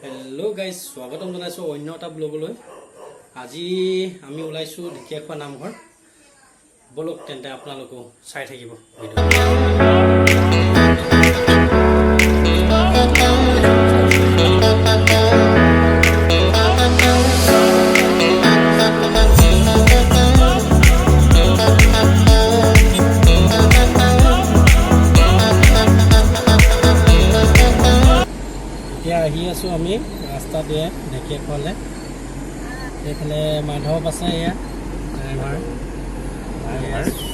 Hello guys स्वागतम जनाइছো অন্য এটা ব্লগলৈ। আজি আমি ওলাইছো ঢেকিয়াখোৱা নামঘৰ। বলক তেন্তে আপোনালোকো চাই থাকিব এতিয়া আহি আছো আমি ৰাস্তা দিয়ে ঢেকিয়াখোৱালে। এইফালে মাধৱ আছে, এয়া ড্ৰাইভাৰ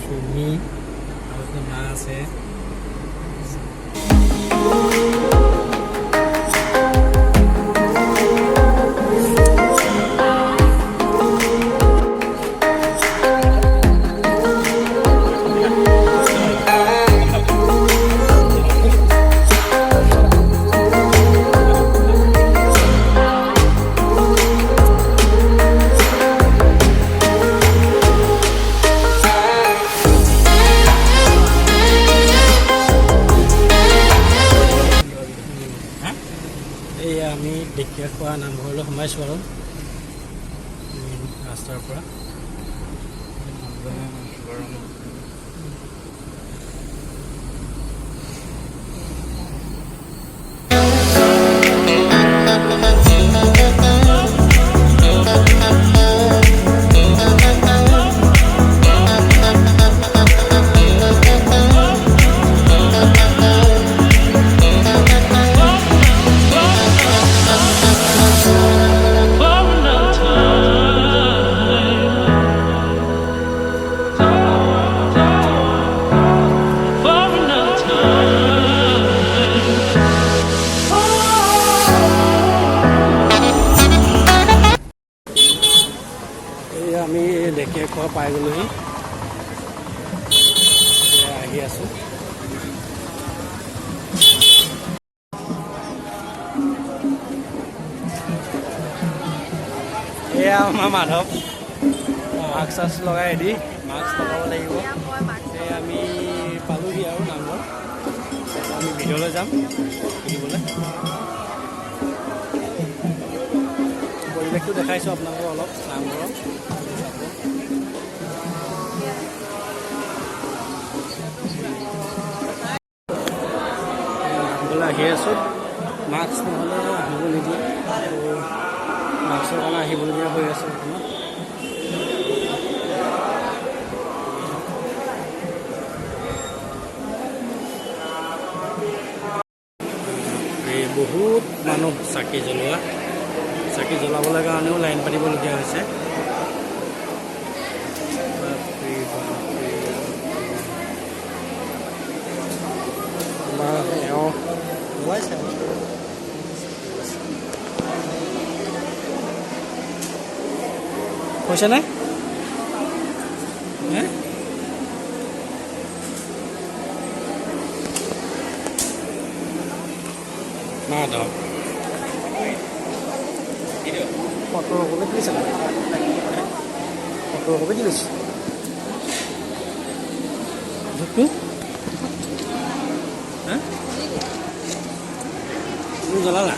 চুমি আৰু মা আছে। আমি ঢেকিয়াখোৱা নামঘৰলৈ সোমাইছোঁ আৰু ৰাস্তাৰ পৰা। আমি ঢেকিয়াখোৱা পাই গ'লোহি, আহি আছো। এয়া আমাৰ মাধৱ, মাস্ক চাস্ক লগাই দি মাস্ক লগাব লাগিব। আমি পালোহি আৰু নামঘৰ। আমি ভিডিঅ'লৈ যাম শিকিবলৈ। পৰিৱেশটো দেখাইছোঁ আপোনালোকক অলপ নামঘৰৰ। নামঘৰলৈ আহি আছোঁ। মাস্ক নহ'লে আহিব নিদিয়ে, মাস্কৰ কাৰণে আহিবলগীয়া হৈ আছে অকণমান। বহুত মানুহ চাকি জ্বলাবলৈ কাৰণেও লাইন পাতিবলগীয়া হৈছে। হৈছেনে? মাধৱ ফটো কপি দিছে, ফটো কপি দি লৈছে। তুমি জ্বলালা?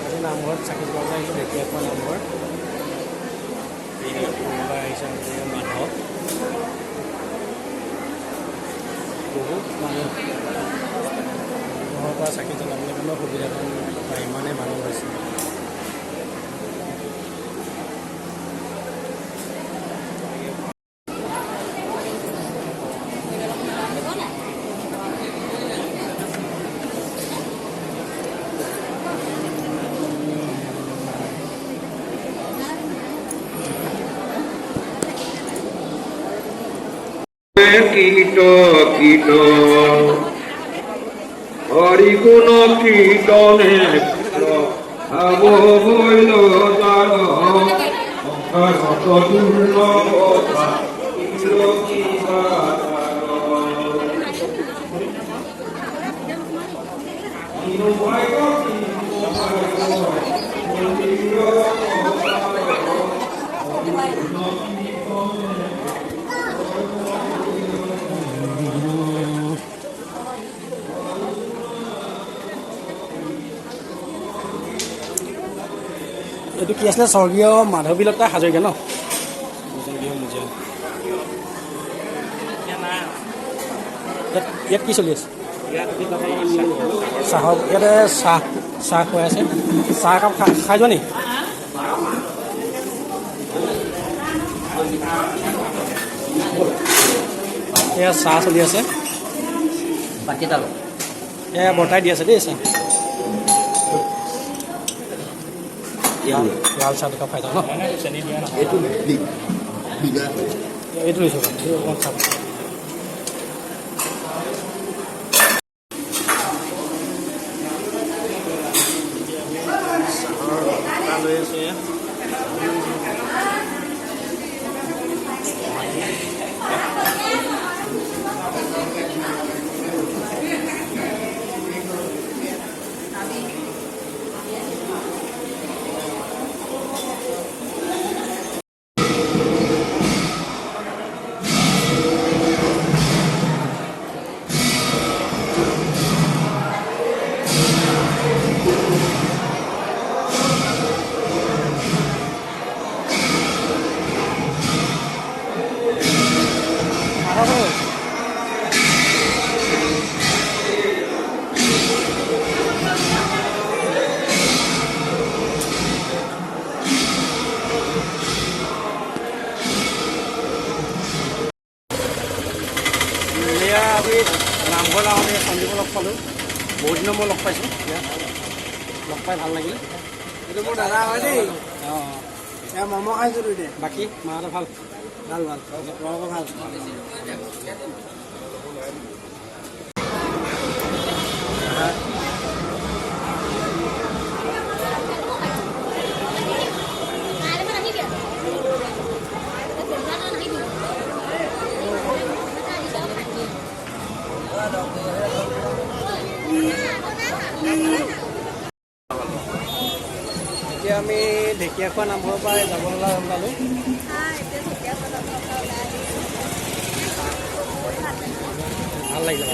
আজি নামঘৰত চাকি জ্বলাবলৈ আহিছোঁ, ঢেকিয়াখোৱা নামঘৰ। আহিছে মাধৱ। বহুত মানুহ ঘৰৰ পৰা চাকি জ্বলাবলৈ কোনো সুবিধা নাপায়, ইমানেই মানুহ হৈছে। কীট কীট হরি গুণ কীর্তনে ভাব হইল তার অকারত দুর্লভতা এইটো কি আছিলে স্বৰ্গীয় মাধৱীলতা হাজৰিকা ন ইয়াত কি চলি আছে চাহৰ ইয়াতে চাহ খুৱাই আছে চাহ একাপ খাই যোৱা নি এয়া চাহ চলি আছে এয়া বৰ্তাই দি আছে দেই চাহ লাল চাহ একাপ খাই যাওঁ ন এইটো লৈছোঁ অকণ চাহ লৈ আছোঁ এয়া আমি নামঘৰ আমি সন্দীপক লগ পালোঁ বহুত দিনৰ মই লগ পাইছোঁ ইয়াত লগ পাই ভাল লাগিল এইটো মোৰ দাদা হয় দেই অঁ ম'ম' খাইছোঁ দুইটা বাকী মাহঁতে ভাল ভাল ভাল তোমালোকৰ ভাল এতিয়া আমি ঢেকীয়াখোৱা নামঘৰৰ পৰা যাবলৈ ওলালোঁ ভাল লাগিলে